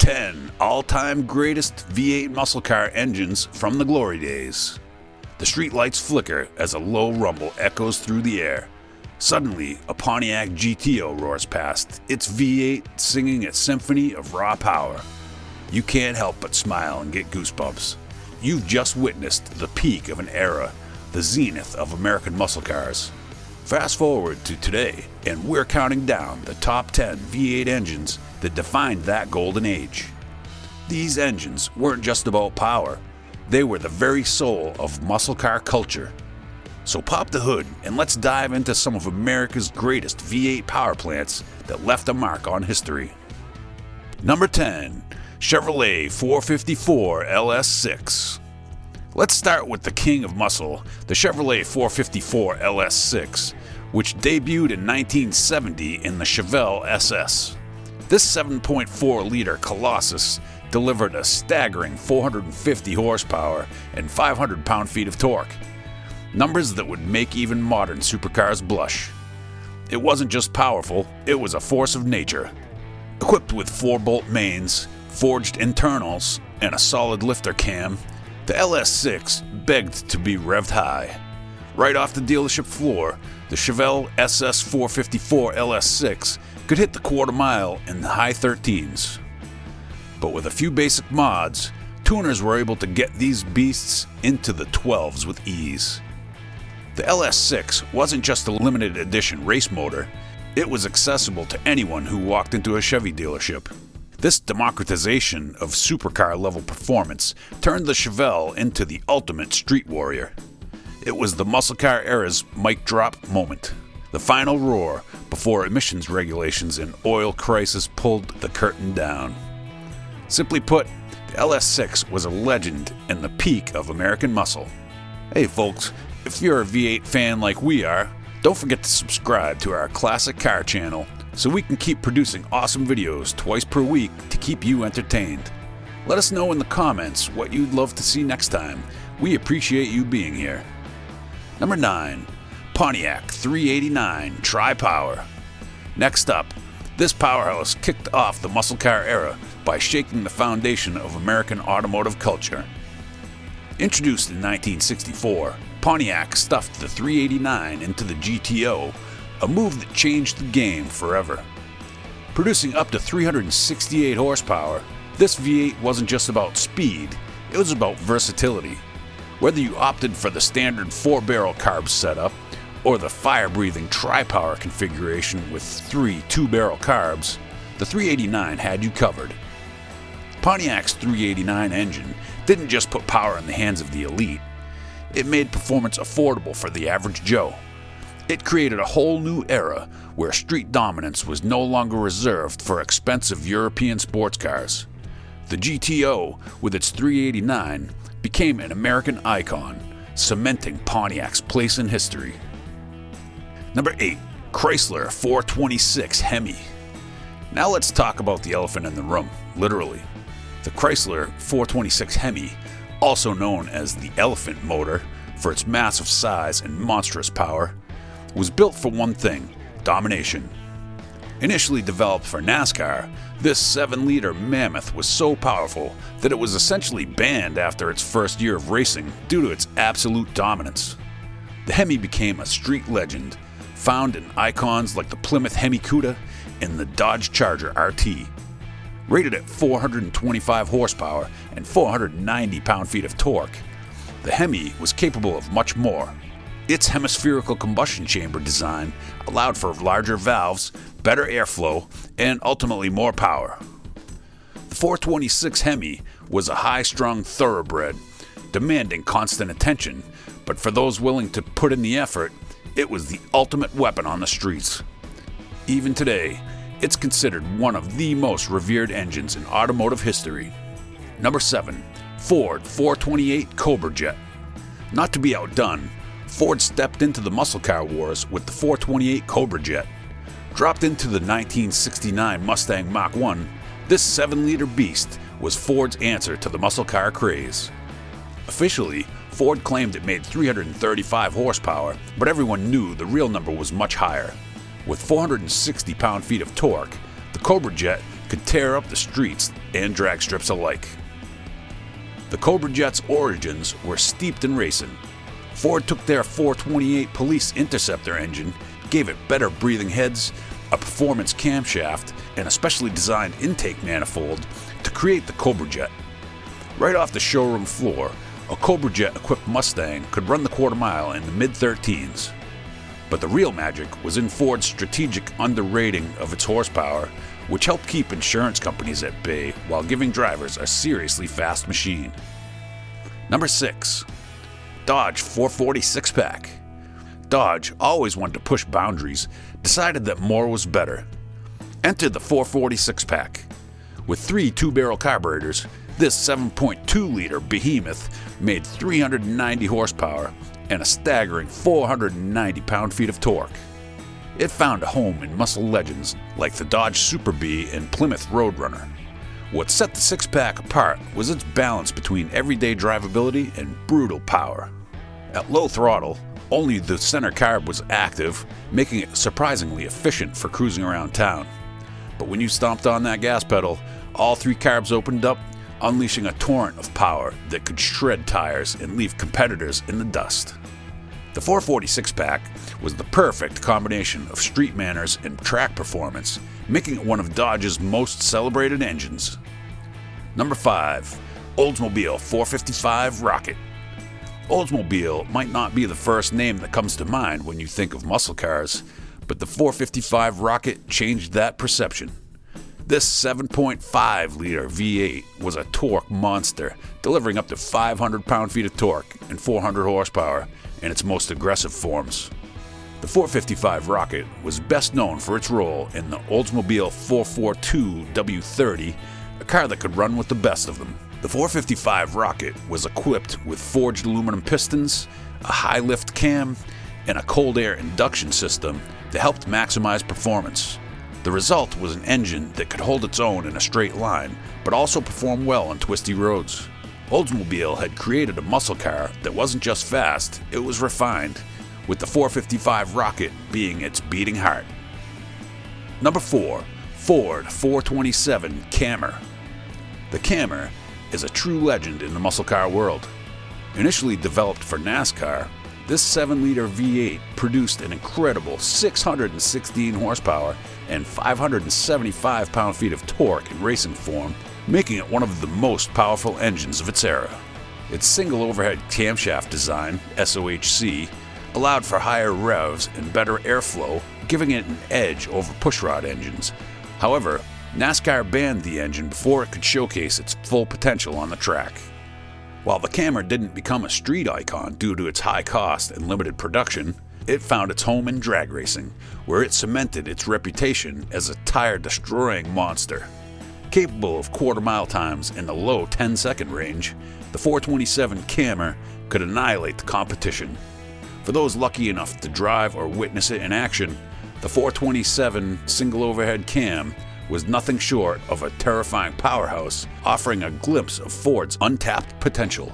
10 all-time greatest V8 muscle car engines from the glory days. The streetlights flicker as a low rumble echoes through the air. Suddenly, a Pontiac GTO roars past, its V8 singing a symphony of raw power. You can't help but smile and get goosebumps. You've just witnessed the peak of an era, the zenith of American muscle cars. Fast forward to today, and we're counting down the top 10 V8 engines that defined that golden age. These engines weren't just about power, they were the very soul of muscle car culture. So pop the hood and let's dive into some of America's greatest V8 power plants that left a mark on history. Number 10. Chevrolet 454 LS6. Let's start with the king of muscle, the Chevrolet 454 LS6, which debuted in 1970 in the Chevelle SS. This 7.4-liter Colossus delivered a staggering 450 horsepower and 500 pound-feet of torque, numbers that would make even modern supercars blush. It wasn't just powerful, it was a force of nature. Equipped with 4-bolt mains, forged internals, and a solid lifter cam, the LS6 begged to be revved high. Right off the dealership floor, the Chevelle SS 454 LS6 could hit the quarter mile in the high 13s. But with a few basic mods, tuners were able to get these beasts into the 12s with ease. The LS6 wasn't just a limited edition race motor, it was accessible to anyone who walked into a Chevy dealership. This democratization of supercar-level performance turned the Chevelle into the ultimate street warrior. It was the muscle car era's mic drop moment, the final roar before emissions regulations and oil crisis pulled the curtain down. Simply put, the LS6 was a legend and the peak of American muscle. Hey folks, if you're a V8 fan like we are, don't forget to subscribe to our Classic Car channel so we can keep producing awesome videos twice per week to keep you entertained. Let us know in the comments what you'd love to see next time. We appreciate you being here. Number 9. Pontiac 389 TriPower. Next up, this powerhouse kicked off the muscle car era by shaking the foundation of American automotive culture. Introduced in 1964, Pontiac stuffed the 389 into the GTO, a move that changed the game forever. Producing up to 368 horsepower, this V8 wasn't just about speed, it was about versatility. Whether you opted for the standard 4-barrel carb setup or the fire-breathing TriPower configuration with 3 2-barrel carbs, the 389 had you covered. Pontiac's 389 engine didn't just put power in the hands of the elite, it made performance affordable for the average Joe. It created a whole new era where street dominance was no longer reserved for expensive European sports cars. The GTO, with its 389, became an American icon, cementing Pontiac's place in history. Number 8. Chrysler 426 Hemi. Now let's talk about the elephant in the room, literally. The Chrysler 426 Hemi, also known as the elephant motor for its massive size and monstrous power, was built for one thing: domination. Initially developed for NASCAR, this 7-liter mammoth was so powerful that it was essentially banned after its first year of racing due to its absolute dominance. The Hemi became a street legend, found in icons like the Plymouth Hemi Cuda and the Dodge Charger RT. Rated at 425 horsepower and 490 pound-feet of torque, the Hemi was capable of much more. Its hemispherical combustion chamber design allowed for larger valves, better airflow, and ultimately more power. The 426 Hemi was a high-strung thoroughbred, demanding constant attention, but for those willing to put in the effort, it was the ultimate weapon on the streets. Even today, it's considered one of the most revered engines in automotive history. Number 7. Ford 428 Cobra Jet. Not to be outdone, Ford stepped into the muscle car wars with the 428 Cobra Jet. Dropped into the 1969 Mustang Mach 1, this 7-liter beast was Ford's answer to the muscle car craze. Officially, Ford claimed it made 335 horsepower, but everyone knew the real number was much higher. With 460 pound-feet of torque, the Cobra Jet could could tear up the streets and drag strips alike. The Cobra Jet's origins were steeped in racing. Ford took their 428 Police Interceptor engine, gave it better breathing heads, a performance camshaft, and a specially designed intake manifold to create the Cobra Jet. Right off the showroom floor, a Cobra Jet-equipped Mustang could run the quarter mile in the mid-13s. But the real magic was in Ford's strategic underrating of its horsepower, which helped keep insurance companies at bay while giving drivers a seriously fast machine. Number 6. Dodge 440 six-pack. Dodge, always wanted to push boundaries, decided that more was better. Enter the 440 six-pack. With 3 two-barrel carburetors, this 7.2-liter behemoth made 390 horsepower and a staggering 490 pound-feet of torque. It found a home in muscle legends like the Dodge Super Bee and Plymouth Roadrunner. What set the six-pack apart was its balance between everyday drivability and brutal power. At low throttle, only the center carb was active, making it surprisingly efficient for cruising around town. But when you stomped on that gas pedal, all 3 carbs opened up, unleashing a torrent of power that could shred tires and leave competitors in the dust. The 440 six-pack was the perfect combination of street manners and track performance, making it one of Dodge's most celebrated engines. Number 5. Oldsmobile 455 Rocket. Oldsmobile might not be the first name that comes to mind when you think of muscle cars, but the 455 Rocket changed that perception. This 7.5-liter V8 was a torque monster, delivering up to 500 pound-feet of torque and 400 horsepower in its most aggressive forms. The 455 Rocket was best known for its role in the Oldsmobile 442 W30, a car that could run with the best of them. The 455 Rocket was equipped with forged aluminum pistons, a high-lift cam, and a cold air induction system that helped maximize performance. The result was an engine that could hold its own in a straight line, but also perform well on twisty roads. Oldsmobile had created a muscle car that wasn't just fast, it was refined, with the 455 Rocket being its beating heart. Number 4. Ford 427 Cammer. The Cammer is a true legend in the muscle car world. Initially developed for NASCAR, this 7-liter V8 produced an incredible 616 horsepower and 575 pound-feet of torque in racing form, making it one of the most powerful engines of its era. Its single overhead camshaft design, SOHC, allowed for higher revs and better airflow, giving it an edge over pushrod engines. However, NASCAR banned the engine before it could showcase its full potential on the track. While the Cammer didn't become a street icon due to its high cost and limited production, it found its home in drag racing, where it cemented its reputation as a tire-destroying monster. Capable of quarter-mile times in the low 10-second range, the 427 Cammer could annihilate the competition. For those lucky enough to drive or witness it in action, the 427 single overhead cam was nothing short of a terrifying powerhouse, offering a glimpse of Ford's untapped potential.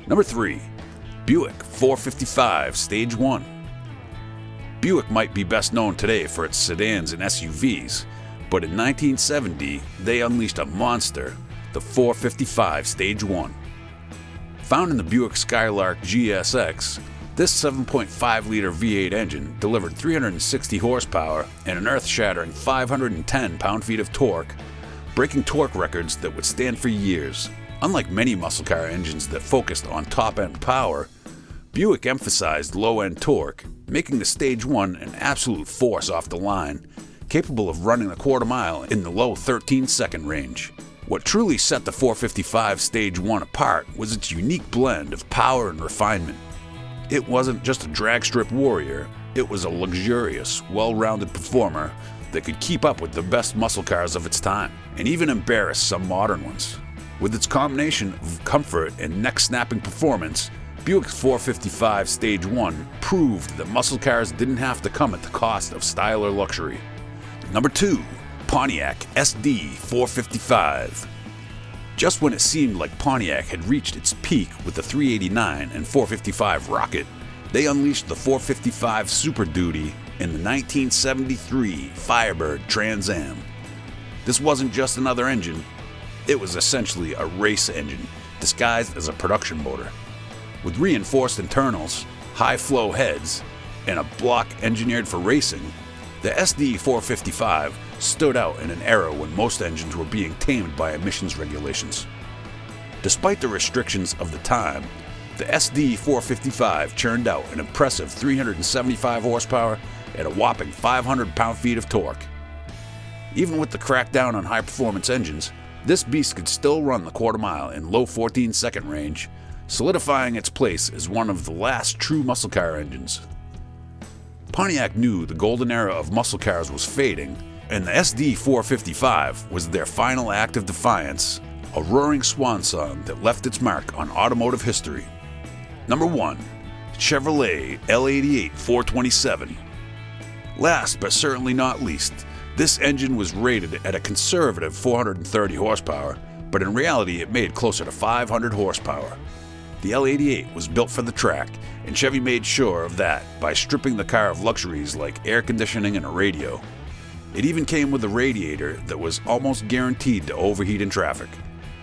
Number 3. Buick 455 Stage 1. Buick might be best known today for its sedans and SUVs, but in 1970 they unleashed a monster, the 455 Stage 1. Found in the Buick Skylark GSX, this 7.5-liter V8 engine delivered 360 horsepower and an earth-shattering 510 pound-feet of torque, breaking torque records that would stand for years. Unlike many muscle car engines that focused on top-end power, Buick emphasized low-end torque, making the Stage 1 an absolute force off the line, capable of running the quarter mile in the low 13-second range. What truly set the 455 Stage 1 apart was its unique blend of power and refinement. It wasn't just a drag strip warrior, it was a luxurious, well-rounded performer that could keep up with the best muscle cars of its time, and even embarrass some modern ones. With its combination of comfort and neck-snapping performance, Buick's 455 Stage 1 proved that muscle cars didn't have to come at the cost of style or luxury. Number 2. Pontiac SD 455. Just when it seemed like Pontiac had reached its peak with the 389 and 455 Rocket, they unleashed the 455 Super Duty in the 1973 Firebird Trans Am. This wasn't just another engine, it was essentially a race engine disguised as a production motor. With reinforced internals, high-flow heads, and a block engineered for racing, the SD 455 stood out in an era when most engines were being tamed by emissions regulations. Despite the restrictions of the time, the SD 455 churned out an impressive 375 horsepower and a whopping 500 pound-feet of torque. Even with the crackdown on high-performance engines, this beast could still run the quarter mile in low 14-second range, solidifying its place as one of the last true muscle car engines. Pontiac knew the golden era of muscle cars was fading, and the SD 455 was their final act of defiance, a roaring swan song that left its mark on automotive history. Number 1. Chevrolet L88 427. Last but certainly not least, this engine was rated at a conservative 430 horsepower, but in reality it made closer to 500 horsepower. The L88 was built for the track, and Chevy made sure of that by stripping the car of luxuries like air conditioning and a radio. It even came with a radiator that was almost guaranteed to overheat in traffic.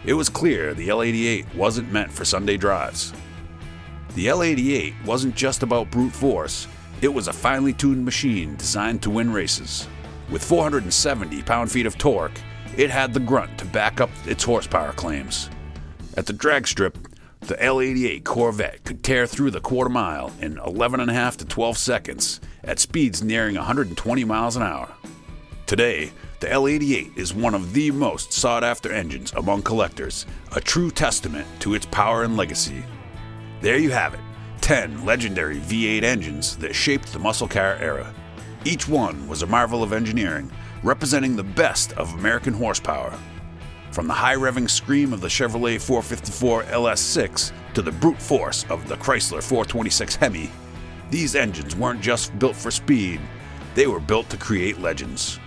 It was clear the L88 wasn't meant for Sunday drives. The L88 wasn't just about brute force, it was a finely tuned machine designed to win races. With 470 pound-feet of torque, it had the grunt to back up its horsepower claims. At the drag strip, the L88 Corvette could tear through the quarter mile in 11.5 to 12 seconds at speeds nearing 120 miles an hour. Today, the L88 is one of the most sought-after engines among collectors, a true testament to its power and legacy. There you have it, 10 legendary V8 engines that shaped the muscle car era. Each one was a marvel of engineering, representing the best of American horsepower. From the high-revving scream of the Chevrolet 454 LS6 to the brute force of the Chrysler 426 Hemi, these engines weren't just built for speed, they were built to create legends.